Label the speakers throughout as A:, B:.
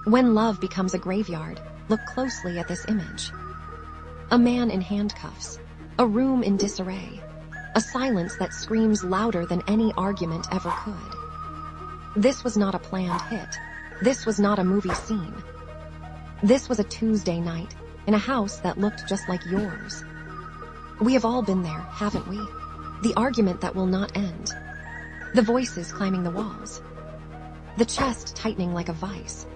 A: When love becomes a graveyard, look closely at this image. A man in handcuffs, a room in disarray, a silence that screams louder than any argument ever could. This was not a planned hit. This was not a movie scene. This was a Tuesday night in a house that looked just like yours. We have all been there, haven't we? The argument that will not end. The voices climbing the walls. The chest tightening like a vice.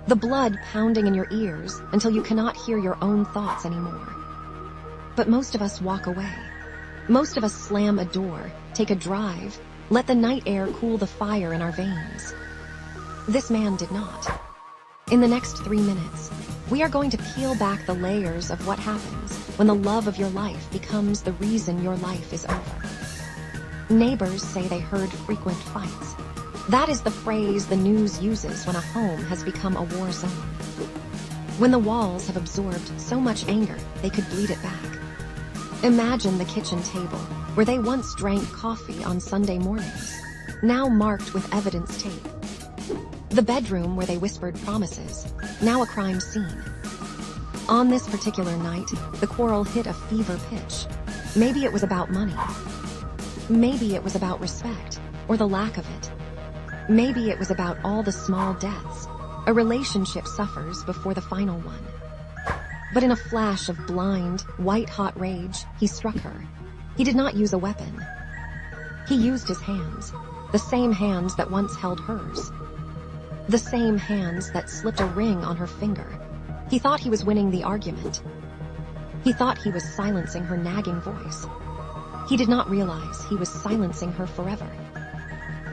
A: The blood pounding in your ears until you cannot hear your own thoughts anymore. But most of us walk away. Most of us slam a door, take a drive, let the night air cool the fire in our veins. This man did not. In the next 3 minutes, we are going to peel back the layers of what happens when the love of your life becomes the reason your life is over. Neighbors say they heard frequent fights. That is the phrase the news uses when a home has become a war zone. When the walls have absorbed so much anger, they could bleed it back. Imagine the kitchen table, where they once drank coffee on Sunday mornings, now marked with evidence tape. The bedroom where they whispered promises, now a crime scene. On this particular night, the quarrel hit a fever pitch. Maybe it was about money. Maybe it was about respect, or the lack of it. Maybe it was about all the small deaths a relationship suffers before the final one. But in a flash of blind, white-hot rage, he struck her. He did not use a weapon. He used his hands, the same hands that once held hers. The same hands that slipped a ring on her finger. He thought he was winning the argument. He thought he was silencing her nagging voice. He did not realize he was silencing her forever.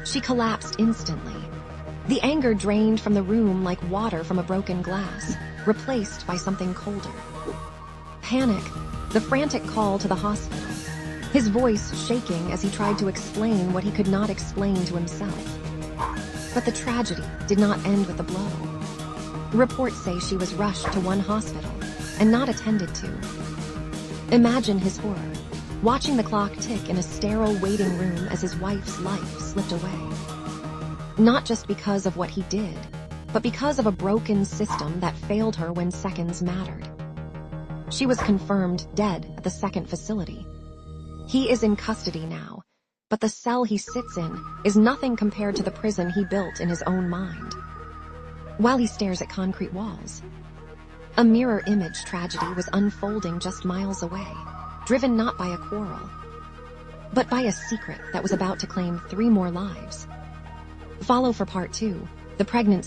A: She collapsed instantly. The anger drained from the room like water from a broken glass, replaced by something colder. Panic, the frantic call to the hospital, his voice shaking as he tried to explain what he could not explain to himself. But the tragedy did not end with a blow. Reports say she was rushed to one hospital and not attended to. Imagine his horror, watching the clock tick in a sterile waiting room as his wife's life slipped away. Not just because of what he did, but because of a broken system that failed her when seconds mattered. She was confirmed dead at the second facility. He is in custody now, but the cell he sits in is nothing compared to the prison he built in his own mind. While he stares at concrete walls, a mirror image tragedy was unfolding just miles away, driven not by a quarrel, but by a secret that was about to claim 3 more lives. Follow for part 2, the pregnancy.